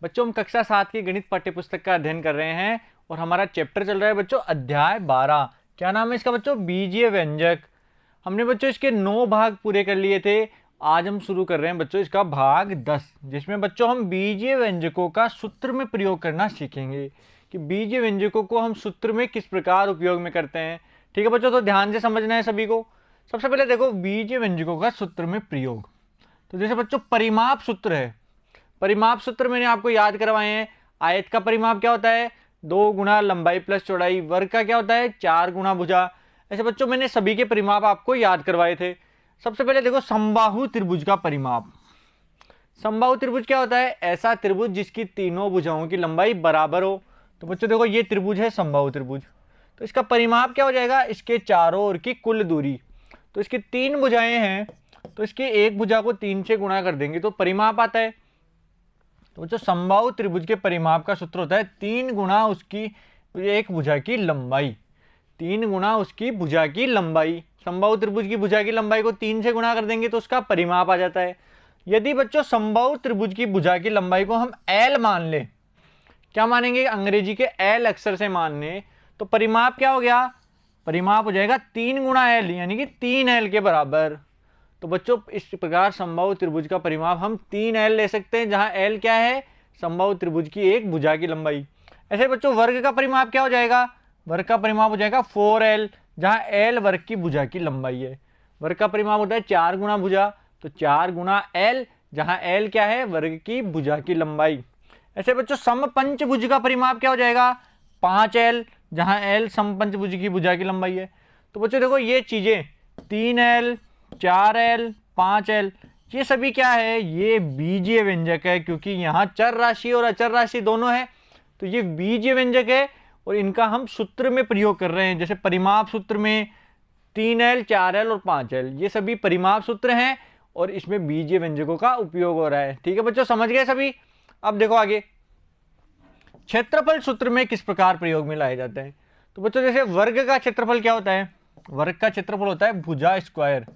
बच्चों हम कक्षा 7 की गणित पाठ्यपुस्तक का अध्ययन कर रहे हैं और हमारा चैप्टर चल रहा है बच्चों अध्याय 12। क्या नाम है इसका बच्चों? बीजीय व्यंजक। हमने बच्चों इसके 9 भाग पूरे कर लिए थे। आज हम शुरू कर रहे हैं बच्चों इसका भाग 10, जिसमें बच्चों हम बीजीय व्यंजकों का सूत्र में प्रयोग करना सीखेंगे कि बीजीय व्यंजकों को हम सूत्र में किस प्रकार उपयोग में करते हैं। ठीक है बच्चों, तो ध्यान से समझना है सभी को। सबसे पहले देखो बीजीय व्यंजकों का सूत्र में प्रयोग। तो जैसे बच्चों परिमाप सूत्र है, परिमाप सूत्र मैंने आपको याद करवाए हैं। आयत का परिमाप क्या होता है? 2 गुना लंबाई प्लस चौड़ाई। वर्ग का क्या होता है? 4 गुना भुजा। ऐसे बच्चों मैंने सभी के परिमाप आपको याद करवाए थे। सबसे पहले देखो समबाहु त्रिभुज का परिमाप। समबाहु त्रिभुज क्या होता है? ऐसा त्रिभुज जिसकी तीनों भुजाओं की लंबाई बराबर हो। तो बच्चों देखो ये त्रिभुज है समबाहु त्रिभुज। तो इसका परिमाप क्या हो जाएगा? इसके चारों ओर की कुल दूरी। तो इसकी 3 भुजाएं हैं, तो इसकी एक भुजा को 3 से गुणा कर देंगे तो परिमाप आता है। तो जो समबाहु त्रिभुज के परिमाप का सूत्र होता है 3 गुना उसकी एक भुजा की लंबाई। 3 गुना उसकी भुजा की लंबाई। समबाहु त्रिभुज की भुजा की लंबाई को 3 से गुणा कर देंगे तो उसका परिमाप आ जाता है। यदि बच्चों समबाहु त्रिभुज की भुजा की लंबाई को हम L मान ले, क्या मानेंगे? अंग्रेजी के L अक्षर से मान ले, तो परिमाप क्या हो गया? परिमाप हो जाएगा 3 गुना L, यानी कि 3L के बराबर। तो बच्चों इस प्रकार समबाहु त्रिभुज का परिमाप हम 3L ले सकते हैं, जहां L क्या है? समबाहु त्रिभुज की एक भुजा की लंबाई। ऐसे बच्चों वर्ग का परिमाप क्या हो जाएगा? वर्ग का परिमाप हो जाएगा 4L, जहां L वर्ग की भुजा की लंबाई है। वर्ग का परिमाप होता है 4 गुना भुजा, तो 4 गुना L, जहां L क्या है? वर्ग की भुजा की लंबाई। ऐसे बच्चों समपंचभुज का परिमाप क्या हो जाएगा? 5L, जहां L समपंचभुज की भुजा की लंबाई है। तो बच्चों देखो ये चीजें 3L, 4L, 5L, ये सभी क्या है? ये बीजीय व्यंजक है, क्योंकि यहाँ चर राशि और अचर राशि दोनों है। तो ये बीजीय व्यंजक है और इनका हम सूत्र में प्रयोग कर रहे हैं। जैसे परिमाप सूत्र में 3L, 4L और 5L, ये सभी परिमाप सूत्र हैं और इसमें बीजीय व्यंजकों का उपयोग हो रहा है। ठीक है बच्चों, समझ गए सभी? अब देखो आगे क्षेत्रफल सूत्र में किस प्रकार प्रयोग में लाए जाते हैं। तो बच्चों जैसे वर्ग का क्षेत्रफल क्या होता है? वर्ग का क्षेत्रफल होता है भुजा स्क्वायर।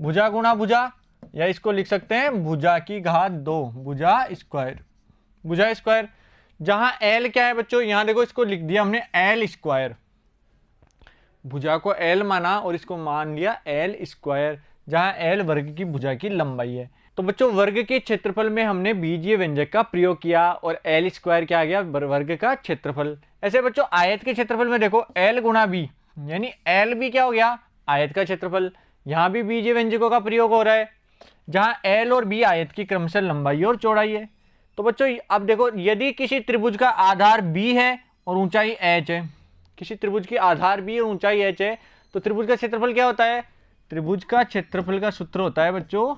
भुजा गुणा भुजा, या इसको लिख सकते हैं भुजा की घात 2, भुजा स्क्वायर। भुजा स्क्वायर, जहां L क्या है बच्चों? यहां देखो इसको लिख दिया हमने L स्क्वायर। भुजा को L माना और इसको मान लिया L स्क्वायर, जहां L वर्ग की भुजा की लंबाई है। तो बच्चों वर्ग के क्षेत्रफल में हमने बीजीय व्यंजक का प्रयोग किया और L स्क्वायर क्या आ गया? वर्ग का क्षेत्रफल। ऐसे बच्चों आयत के क्षेत्रफल में देखो L गुणा B, यानी L भी क्या हो गया? आयत का क्षेत्रफल। यहां भी बीजीय व्यंजकों का प्रयोग हो रहा है, जहां L और B आयत की क्रमशः लंबाई और चौड़ाई है। तो बच्चों अब देखो यदि किसी त्रिभुज का आधार B है और ऊंचाई h है, किसी त्रिभुज की आधार B और ऊंचाई h है, तो त्रिभुज का क्षेत्रफल क्या होता है? त्रिभुज का क्षेत्रफल का सूत्र होता है बच्चों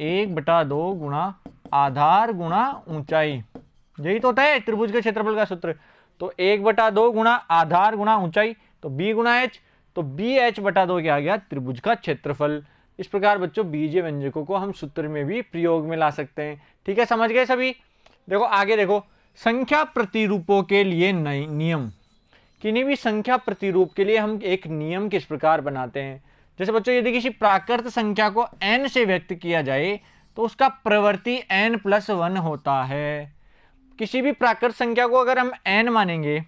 1/2 गुणा आधार गुणा ऊंचाई। यही तो होता है त्रिभुज के क्षेत्रफल का सूत्र। तो 1/2 गुणा आधार गुणा ऊंचाई, तो B गुणा h, तो BH/2 क्या आ गया? त्रिभुज का क्षेत्रफल। इस प्रकार बच्चों बीजीय व्यंजकों को हम सूत्र में भी प्रयोग में ला सकते हैं। ठीक है, समझ गए सभी? देखो आगे देखो संख्या प्रतिरूपों के लिए नियम। किन्हीं भी संख्या प्रतिरूप के लिए हम एक नियम किस प्रकार बनाते हैं। जैसे बच्चों यदि किसी प्राकृत संख्या को n से व्यक्त किया जाए तो उसका प्रवृत्ति n+1 होता है। किसी भी प्राकृत संख्या को अगर हम n मानेंगे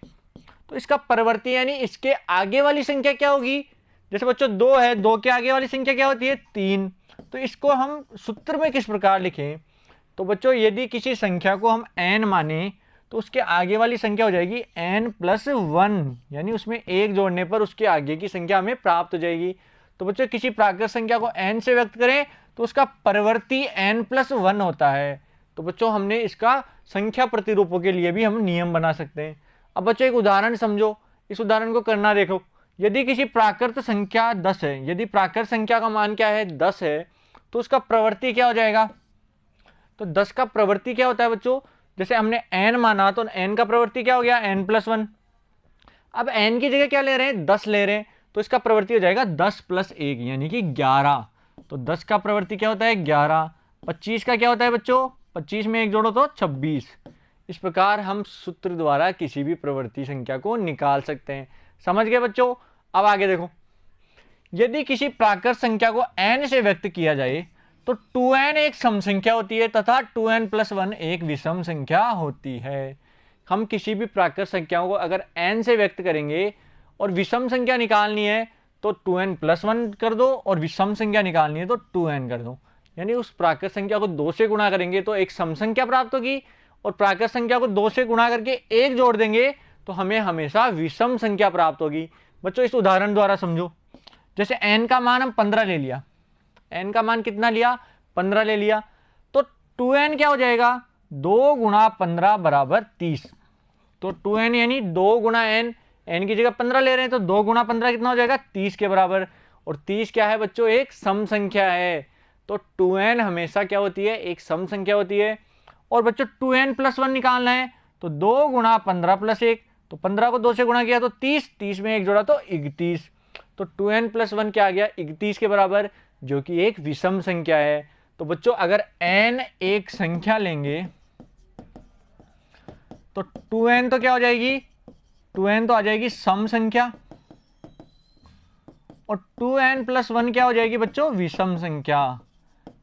तो इसका प्रवृत्ति यानी इसके आगे वाली संख्या क्या होगी? जैसे बच्चों 2 है, 2 के आगे वाली संख्या क्या होती है? 3। तो इसको हम सूत्र में किस प्रकार लिखें? तो बच्चों यदि किसी संख्या को हम n माने तो उसके आगे वाली संख्या हो जाएगी n+1, यानी उसमें 1 जोड़ने पर उसके आगे की संख्या हमें प्राप्त हो जाएगी। तो बच्चों किसी प्राकृत संख्या को n से व्यक्त करें तो उसका प्रवृत्ति n+1 होता है। तो बच्चों हमने इसका संख्या प्रतिरूपों के लिए भी हम नियम बना सकते हैं। अब बच्चों एक उदाहरण समझो, इस उदाहरण को करना देखो। यदि किसी प्राकृत संख्या 10 है, यदि प्राकृत संख्या का मान क्या है? 10 है, तो उसका प्रवृत्ति क्या हो जाएगा? तो 10 का प्रवृत्ति क्या होता है बच्चों? जैसे हमने n माना तो n का प्रवृत्ति क्या हो गया? n+1। अब n की जगह क्या ले रहे हैं? 10 ले रहे हैं, तो इसका प्रवृत्ति हो जाएगा 10 + 1 यानी कि 11। तो 10 का प्रवृत्ति क्या होता है? 11। 25 का क्या होता है बच्चों? 25 में 1 जोड़ो तो 26। इस प्रकार हम सूत्र द्वारा किसी भी प्रवृत्ति संख्या को निकाल सकते हैं। समझ गए बच्चों? अब आगे देखो, यदि किसी प्राकृत संख्या को n से व्यक्त किया जाए तो 2n एक सम संख्या होती है तथा 2n+1 एक विषम संख्या होती है। हम किसी भी प्राकृत संख्याओं को अगर n से व्यक्त करेंगे और विषम संख्या निकालनी है तो 2n+1 कर दो, और विषम संख्या निकालनी है तो 2n कर दो। यानी उस प्राकृत संख्या को 2 से गुणा करेंगे तो एक सम संख्या प्राप्त होगी, और प्राकृत संख्या को 2 से गुणा करके 1 जोड़ देंगे तो हमें हमेशा विषम संख्या प्राप्त होगी। बच्चों इस उदाहरण द्वारा समझो। जैसे n का मान हम 15 ले लिया, n का मान कितना लिया, 15 ले लिया, तो 2n क्या हो जाएगा, 2 गुणा 15 बराबर 30। तो 2n यानी 2 गुणा n, n की जगह 15 ले रहे हैं तो 2 गुणा 15 कितना हो जाएगा, 30 के बराबर। और 30 क्या है बच्चों, एक सम संख्या है। तो 2n हमेशा क्या होती है, एक सम संख्या होती है। और बच्चों 2n+1 निकालना है तो 2 गुणा 15 + 1, तो 15 को 2 से गुणा किया तो 30, 30 में 1 जोड़ा तो 31। तो 2n+1 क्या आ गया, 31 के बराबर, जो कि एक विषम संख्या है। तो बच्चों अगर n एक संख्या लेंगे तो 2n तो क्या हो जाएगी, 2n तो आ जाएगी सम संख्या, और 2n+1 क्या हो जाएगी बच्चों, विषम संख्या।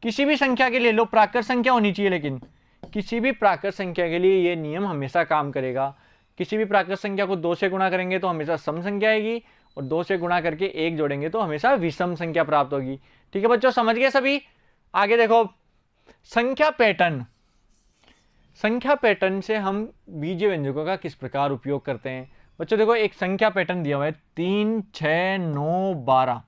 किसी भी संख्या के लिए लो, प्राकृत संख्या होनी चाहिए, लेकिन किसी भी प्राकृत संख्या के लिए ये नियम हमेशा काम करेगा। किसी भी प्राकृत संख्या को 2 से गुणा करेंगे तो हमेशा सम संख्या आएगी, और 2 से गुणा करके 1 जोड़ेंगे तो हमेशा विषम संख्या प्राप्त होगी। ठीक है बच्चों, समझ गए सभी। आगे देखो, संख्या पैटर्न। संख्या पैटर्न से हम बीजीय व्यंजकों का किस प्रकार उपयोग करते हैं। बच्चों देखो, एक संख्या पैटर्न दिया हुआ है 3, 6, 9, 12।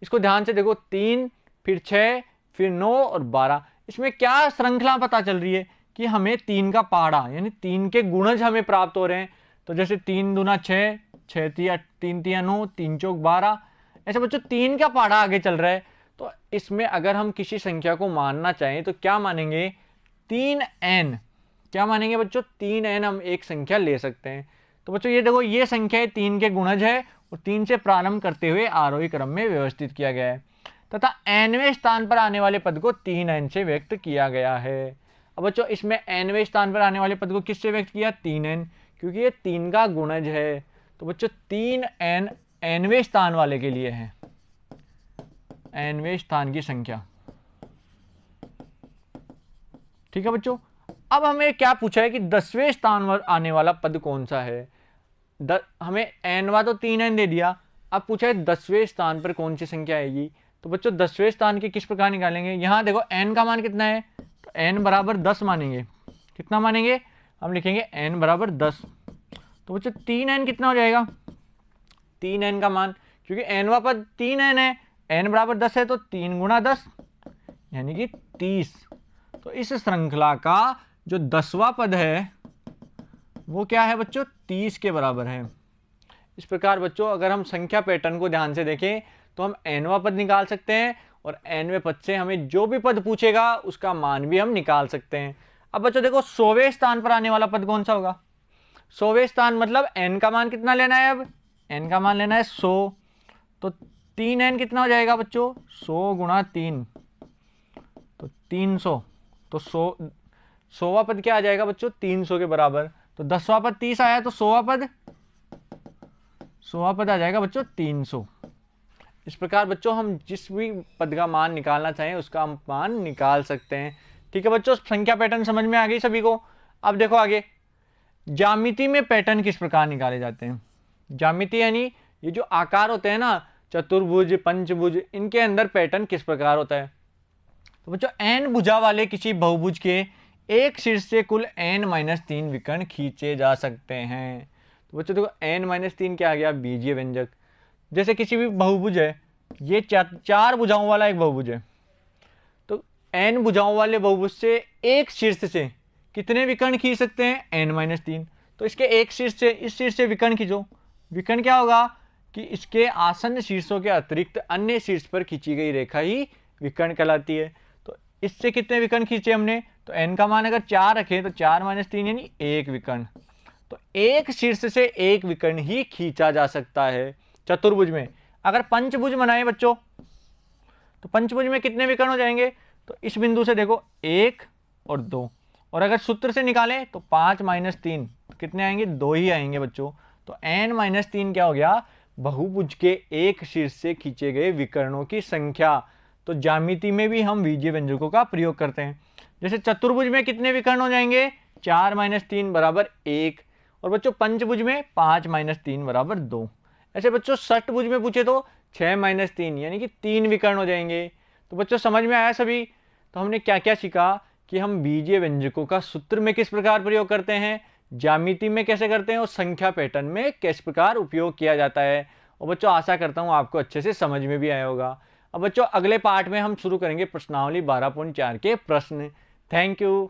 इसको ध्यान से देखो, 3 फिर 6 फिर 9 और 12। इसमें क्या श्रृंखला पता चल रही है कि हमें 3 का पहाड़ा यानी 3 के गुणज हमें प्राप्त हो रहे हैं। तो जैसे 3 दूना 6, 6 तिया 3 तिया 9, 3 चौक 12। ऐसे बच्चों 3 का पहाड़ा आगे चल रहा है। तो इसमें अगर हम किसी संख्या को मानना चाहें तो क्या मानेंगे, 3n। क्या मानेंगे बच्चों, 3n हम एक संख्या ले सकते हैं। तो बच्चों ये देखो, ये संख्या 3 के गुणज है और 3 से प्रारंभ करते हुए आरोही क्रम में व्यवस्थित किया गया है, तथा nवें स्थान पर आने वाले पद को 3n से व्यक्त किया गया है। अब बच्चों इसमें nवें स्थान पर आने वाले पद को किससे व्यक्त किया, 3n, क्योंकि ये 3 का गुणज है। तो बच्चों 3n nवें स्थान वाले के लिए है, nवें स्थान की संख्या। ठीक है बच्चों, अब हमें क्या पूछा है कि 10वें स्थान पर आने वाला पद कौन सा है। हमें nवा तो 3n दे दिया, अब पूछा है 10वें स्थान पर कौन सी संख्या आएगी। तो बच्चों 10वें स्थान के किस प्रकार निकालेंगे, यहाँ देखो n का मान कितना है, तो n बराबर 10 मानेंगे। कितना मानेंगे, हम लिखेंगे n बराबर 10। तो बच्चों 3n कितना हो जाएगा, 3n का मान, क्योंकि nवा पद 3n है, n बराबर 10 है तो 3 गुणा 10 यानी कि 30। तो इस श्रृंखला का जो 10वां पद है वो क्या है बच्चों, 30 के बराबर है। इस प्रकार बच्चों अगर हम संख्या पैटर्न को ध्यान से देखें तो हम nवां पद निकाल सकते हैं, और nवें पद से हमें जो भी पद पूछेगा उसका मान भी हम निकाल सकते हैं। अब बच्चों देखो, 100वें स्थान पर आने वाला पद कौन सा होगा। 100वें स्थान मतलब n का मान कितना लेना है, अब n का मान लेना है 100। तो 3n कितना हो जाएगा बच्चों, 100 गुणा 3 तो 300। तो 100वां पद क्या आ जाएगा बच्चों, 300 के बराबर। तो 10वां पद 30 आया तो 100वां पद आ जाएगा बच्चों 300। इस प्रकार बच्चों हम जिस भी पद का मान निकालना चाहें उसका हम मान निकाल सकते हैं। ठीक है बच्चों, संख्या पैटर्न समझ में आ गई सभी को। अब देखो आगे, ज्यामिति में पैटर्न किस प्रकार निकाले जाते हैं। ज्यामिति यानी ये जो आकार होते हैं ना, चतुर्भुज, पंचभुज, इनके अंदर पैटर्न किस प्रकार होता है। तो बच्चों n भुजा वाले किसी बहुभुज के एक शीर्ष से कुल n-3 विकर्ण खींचे जा सकते हैं। तो बच्चों देखो n-3 क्या आ गया, बीजीय व्यंजक। जैसे किसी भी बहुभुज है, ये 4 भुजाओं वाला एक बहुभुज है, तो n भुजाओं वाले बहुभुज से एक शीर्ष से कितने विकर्ण खींच सकते हैं, n-3। तो इसके एक शीर्ष से इस शीर्ष से विकर्ण खींचो। विकर्ण क्या होगा कि इसके आसन्न शीर्षों के अतिरिक्त अन्य शीर्ष पर खींची गई रेखा ही विकर्ण कहलाती है। तो इससे कितने विकर्ण खींचे हमने, तो n का मान अगर 4 रखें तो 4-3 यानी 1 विकर्ण। तो एक शीर्ष से एक विकर्ण ही खींचा जा सकता है चतुर्भुज में। अगर पंचभुज बनाए बच्चों तो पंचभुज में कितने विकर्ण हो जाएंगे, तो इस बिंदु से देखो 1 और 2, और अगर सूत्र से निकालें तो 5-3 कितने आएंगे, 2 ही आएंगे बच्चों। तो n-3 क्या हो गया, बहुभुज के एक शीर्ष से खींचे गए विकर्णों की संख्या। तो ज्यामिति में भी हम बीजीय व्यंजकों का प्रयोग करते हैं। जैसे चतुर्भुज में कितने विकर्ण हो जाएंगे, 4 - 3 बराबर 1, और बच्चों पंचभुज में 5 - 3 बराबर 2। ऐसे बच्चों षटभुज में पूछे तो 6 - 3 यानी कि 3 विकर्ण हो जाएंगे। तो बच्चों समझ में आया सभी। तो हमने क्या क्या सीखा कि हम बीजीय व्यंजकों का सूत्र में किस प्रकार प्रयोग करते हैं, ज्यामिति में कैसे करते हैं, और संख्या पैटर्न में किस प्रकार उपयोग किया जाता है। और बच्चों आशा करता हूँ आपको अच्छे से समझ में भी आया होगा। अब बच्चों अगले पार्ट में हम शुरू करेंगे प्रश्नावली 12.4 के प्रश्न। Thank you.